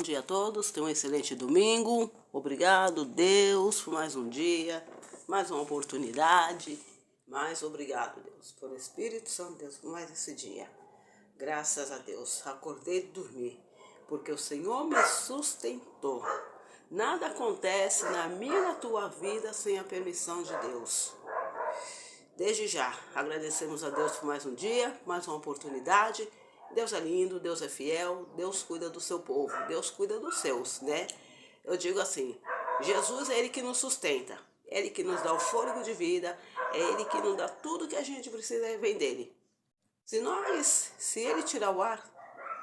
Bom dia a todos, tenham um excelente domingo. Obrigado, Deus, por mais um dia, mais uma oportunidade. Mais obrigado, Deus, pelo Espírito Santo, Deus, por mais esse dia. Graças a Deus, acordei de dormir, porque o Senhor me sustentou. Nada acontece na minha e na tua vida sem a permissão de Deus. Desde já, agradecemos a Deus por mais um dia, mais uma oportunidade. Deus é lindo, Deus é fiel, Deus cuida do seu povo, Deus cuida dos seus, né? Eu digo assim, Jesus é Ele que nos sustenta, é Ele que nos dá o fôlego de vida, é Ele que nos dá tudo que a gente precisa e vem dEle. Se Ele tirar o ar,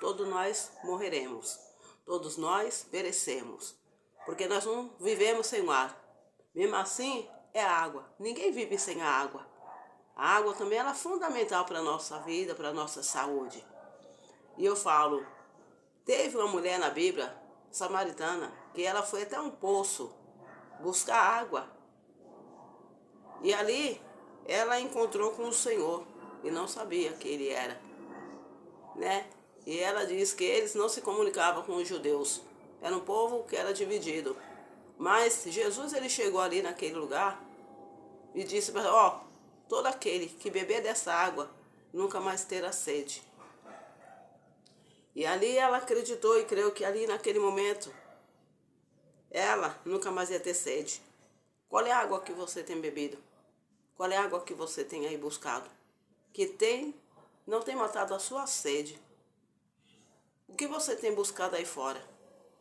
todos nós morreremos, todos nós perecemos, porque nós não vivemos sem o ar. Mesmo assim, é a água, ninguém vive sem a água. A água também ela é fundamental para a nossa vida, para a nossa saúde. E eu falo, teve uma mulher na Bíblia, samaritana, que ela foi até um poço buscar água. E ali ela encontrou com o Senhor e não sabia que Ele era, né? E ela diz que eles não se comunicavam com os judeus. Era um povo que era dividido. Mas Jesus ele chegou ali naquele lugar e disse para ela, ó, todo aquele que beber dessa água nunca mais terá sede. E ali ela acreditou e creu que ali naquele momento ela nunca mais ia ter sede. Qual é a água que você tem bebido? Qual é a água que você tem aí buscado? Que não tem matado a sua sede. O que você tem buscado aí fora?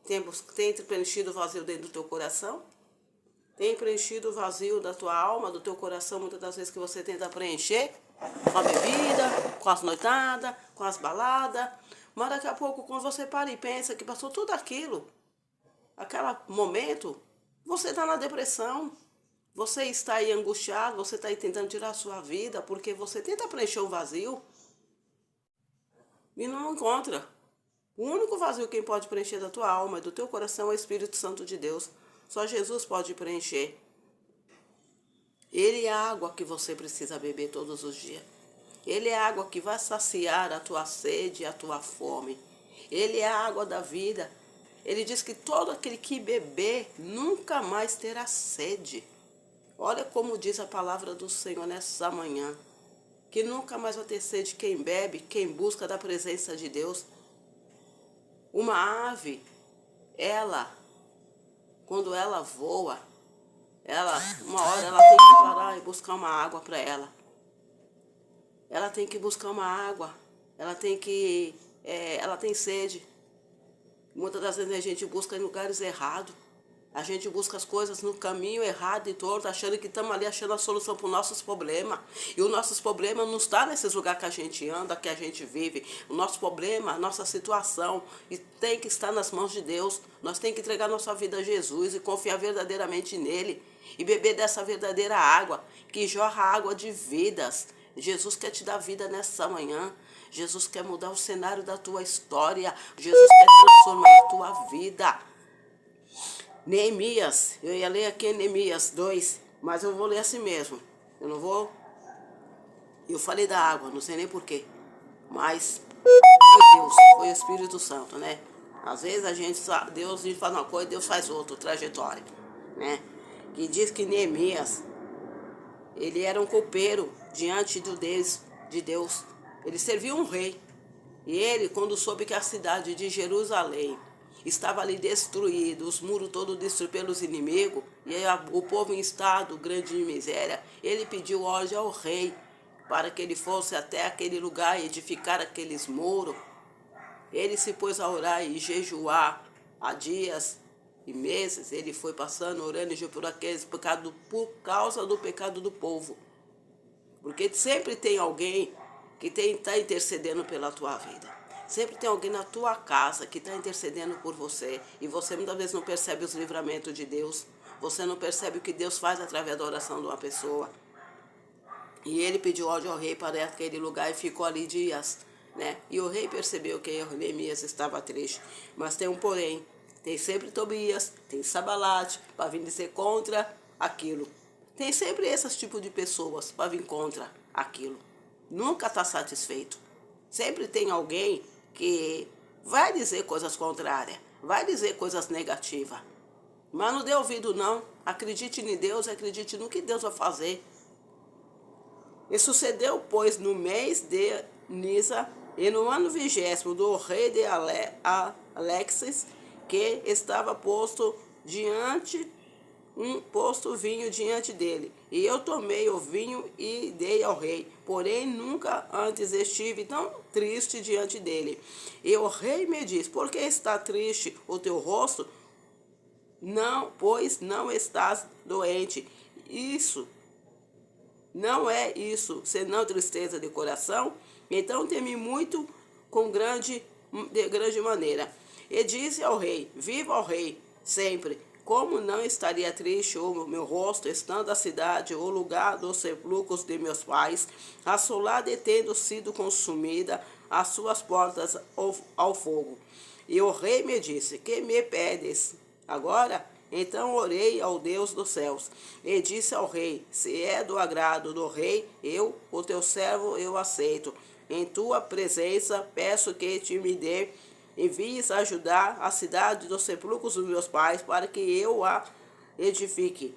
Tem preenchido o vazio dentro do teu coração? Tem preenchido o vazio da tua alma, do teu coração, muitas das vezes que você tenta preencher com a bebida, com as noitadas, com as baladas. Mas daqui a pouco, quando você para e pensa que passou tudo aquilo, aquele momento, você está na depressão. Você está aí angustiado, você está aí tentando tirar a sua vida, porque você tenta preencher o vazio e não encontra. O único vazio quem pode preencher da tua alma e do teu coração é o Espírito Santo de Deus. Só Jesus pode preencher. Ele é a água que você precisa beber todos os dias. Ele é a água que vai saciar a tua sede e a tua fome. Ele é a água da vida. Ele diz que todo aquele que beber nunca mais terá sede. Olha como diz a palavra do Senhor nessa manhã. Que nunca mais vai ter sede quem bebe, quem busca da presença de Deus. Uma ave, quando ela voa, uma hora ela tem que parar e buscar uma água para ela. Ela tem que buscar uma água, ela tem sede. Muitas das vezes a gente busca em lugares errados. A gente busca as coisas no caminho errado e torto, achando que estamos ali achando a solução para os nossos problemas. E os nossos problemas não estão nesses lugares que a gente anda, que a gente vive. O nosso problema, a nossa situação, e tem que estar nas mãos de Deus. Nós temos que entregar nossa vida a Jesus e confiar verdadeiramente nele. E beber dessa verdadeira água, que jorra água de vidas. Jesus quer te dar vida nessa manhã. Jesus quer mudar o cenário da tua história. Jesus quer transformar a tua vida. Neemias, eu ia ler aqui Neemias 2, mas eu vou ler assim mesmo. Eu não vou. Eu falei da água, não sei nem porquê. Mas foi Deus, foi o Espírito Santo, né? Às vezes Deus faz uma coisa, Deus faz outra, trajetória, né? Que diz que Neemias, ele era um copeiro diante de Deus. Ele servia um rei. E ele, quando soube que a cidade de Jerusalém estava ali destruído, os muros todos destruídos pelos inimigos, e aí o povo em estado grande de miséria, ele pediu ordem ao rei para que ele fosse até aquele lugar e edificar aqueles muros. Ele se pôs a orar e jejuar há dias e meses. Ele foi passando, orando e jejuando por causa do pecado do povo. Porque sempre tem alguém que está intercedendo pela tua vida. Sempre tem alguém na tua casa que está intercedendo por você. E você muitas vezes não percebe os livramentos de Deus. Você não percebe o que Deus faz através da oração de uma pessoa. E ele pediu ordem ao rei para aquele lugar e ficou ali dias, né? E o rei percebeu que Neemias estava triste. Mas tem um porém. Tem sempre Tobias, tem Sabalate, para vir dizer contra aquilo. Tem sempre esses tipos de pessoas para vir contra aquilo. Nunca está satisfeito. Sempre tem alguém que vai dizer coisas contrárias, vai dizer coisas negativas. Mas não dê ouvido não, acredite em Deus, acredite no que Deus vai fazer. E sucedeu, pois, no mês de Nisa, e no ano 20º do rei de Alexis, que estava posto vinho diante dele. E eu tomei o vinho e dei ao rei. Porém, nunca antes estive tão triste diante dele. E o rei me disse: por que está triste o teu rosto? Não, pois não estás doente. Isso não é isso, senão tristeza de coração? Então temi muito de grande maneira. E disse ao rei: viva ao rei sempre. Como não estaria triste o meu rosto, estando a cidade, o lugar dos sepulcros de meus pais, assolada e tendo sido consumida, as suas portas ao fogo? E o rei me disse: que me pedes agora? Então orei ao Deus dos céus, e disse ao rei: se é do agrado do rei, eu, o teu servo, eu aceito. Em tua presença peço que te me dê, envies ajudar a cidade dos sepulcros dos meus pais, para que eu a edifique.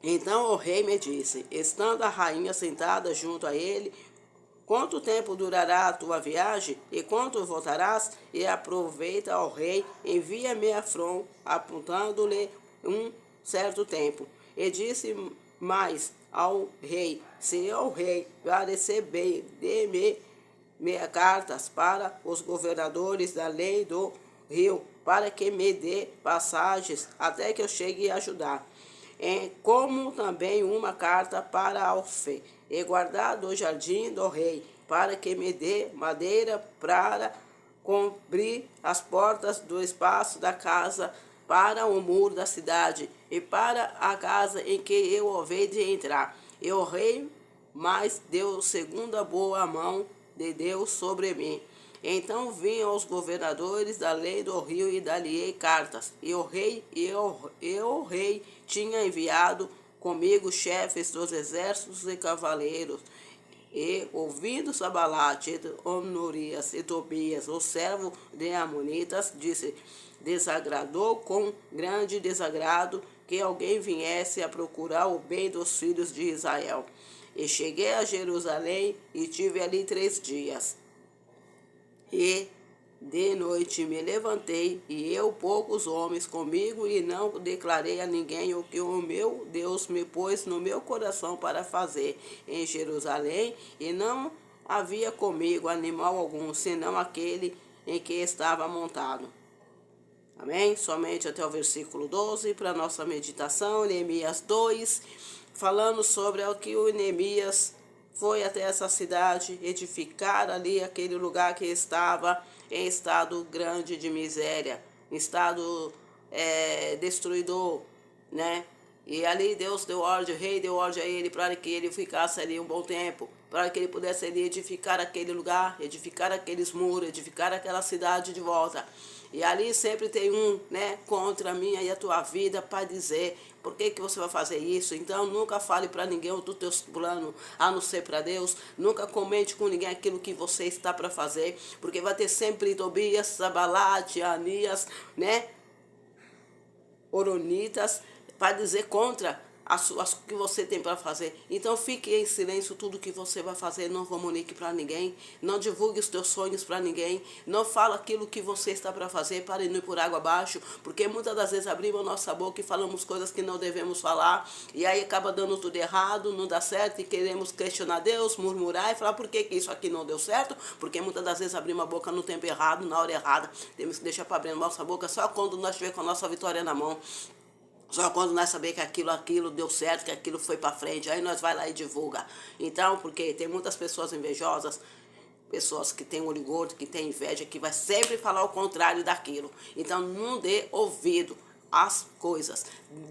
Então o rei me disse, estando a rainha sentada junto a ele: quanto tempo durará a tua viagem? E quanto voltarás? E aproveita ao rei, envia-me a Frão, apontando-lhe um certo tempo. E disse mais ao rei: se o rei parecer bem, dê-me cartas para os governadores da lei do rio, para que me dê passagens até que eu chegue a ajudar. Como também uma carta para Alfe, e guardar do jardim do rei, para que me dê madeira para cobrir as portas do espaço da casa, para o muro da cidade, e para a casa em que eu havei de entrar. E o rei mais deu segundo a boa mão de Deus sobre mim. Então vinham os governadores da lei do rio e dali cartas. E o rei tinha enviado comigo chefes dos exércitos e cavaleiros. E ouvindo Sabalate, Onorias e Tobias, o servo de Amonitas, disse: desagradou com grande desagrado que alguém viesse a procurar o bem dos filhos de Israel. E cheguei a Jerusalém e tive ali 3 dias. E de noite me levantei, e eu poucos homens comigo, e não declarei a ninguém o que o meu Deus me pôs no meu coração para fazer em Jerusalém, e não havia comigo animal algum, senão aquele em que estava montado. Amém? Somente até o versículo 12, para nossa meditação, Neemias 2, falando sobre o que o Neemias foi até essa cidade, edificar ali aquele lugar que estava em estado grande de miséria, em estado destruidor, né? E ali Deus deu ordem, o rei deu ordem a ele para que ele ficasse ali um bom tempo, para que ele pudesse ali edificar aquele lugar, edificar aqueles muros, edificar aquela cidade de volta. E ali sempre tem um, né, contra a minha e a tua vida para dizer por que você vai fazer isso. Então nunca fale para ninguém o teu plano, a não ser para Deus. Nunca comente com ninguém aquilo que você está para fazer, porque vai ter sempre Tobias, Sabalate, Anias, né, Oronitas, para dizer contra as que você tem para fazer. Então fique em silêncio tudo que você vai fazer, não comunique para ninguém, não divulgue os teus sonhos para ninguém, não fala aquilo que você está para fazer para ir por água abaixo, porque muitas das vezes abrimos a nossa boca e falamos coisas que não devemos falar, e aí acaba dando tudo errado, não dá certo, e queremos questionar Deus, murmurar e falar por que isso aqui não deu certo, porque muitas das vezes abrimos a boca no tempo errado, na hora errada. Temos que deixar para abrir a nossa boca só quando nós estiver com a nossa vitória na mão. Só quando nós sabemos que aquilo deu certo, que aquilo foi para frente, aí nós vai lá e divulga. Então, porque tem muitas pessoas invejosas, pessoas que têm orgulho, que têm inveja, que vai sempre falar o contrário daquilo. Então, não dê ouvido. as coisas.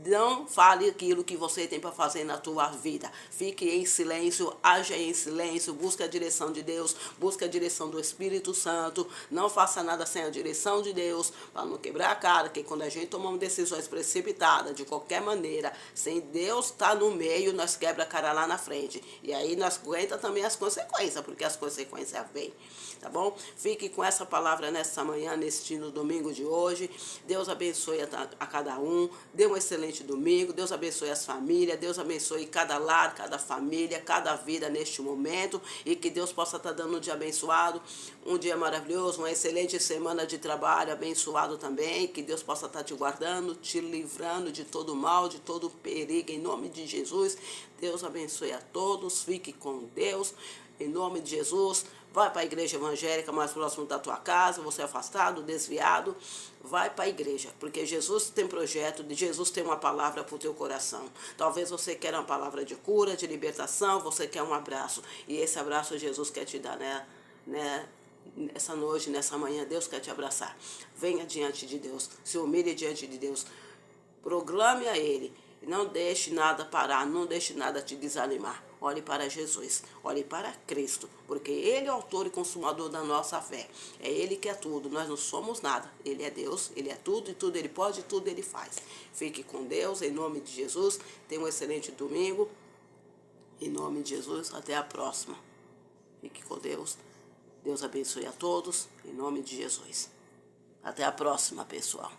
Não fale aquilo que você tem para fazer na tua vida. Fique em silêncio, haja em silêncio, busque a direção de Deus, busque a direção do Espírito Santo. Não faça nada sem a direção de Deus, para não quebrar a cara, que quando a gente toma decisões precipitadas, de qualquer maneira, sem Deus estar no meio, nós quebra a cara lá na frente. E aí nós aguenta também as consequências, porque as consequências vêm. Tá bom? Fique com essa palavra nessa manhã, no domingo de hoje. Deus abençoe a cada um. Dê um excelente domingo. Deus abençoe as famílias. Deus abençoe cada lar, cada família, cada vida neste momento. E que Deus possa estar dando um dia abençoado, um dia maravilhoso, uma excelente semana de trabalho abençoado também. Que Deus possa estar te guardando, te livrando de todo mal, de todo perigo, em nome de Jesus. Deus abençoe a todos. Fique com Deus, em nome de Jesus. Vai para a igreja evangélica mais próximo da tua casa, você é afastado, desviado, vai para a igreja, porque Jesus tem projeto, Jesus tem uma palavra para o teu coração. Talvez você queira uma palavra de cura, de libertação, você quer um abraço, e esse abraço Jesus quer te dar, nessa noite, nessa manhã, Deus quer te abraçar. Venha diante de Deus, se humilhe diante de Deus, proclame a Ele, não deixe nada parar, não deixe nada te desanimar. Olhe para Jesus, olhe para Cristo, porque Ele é o autor e consumador da nossa fé. É Ele que é tudo, nós não somos nada. Ele é Deus, Ele é tudo, e tudo Ele pode, e tudo Ele faz. Fique com Deus, em nome de Jesus. Tenha um excelente domingo. Em nome de Jesus, até a próxima. Fique com Deus. Deus abençoe a todos, em nome de Jesus. Até a próxima, pessoal.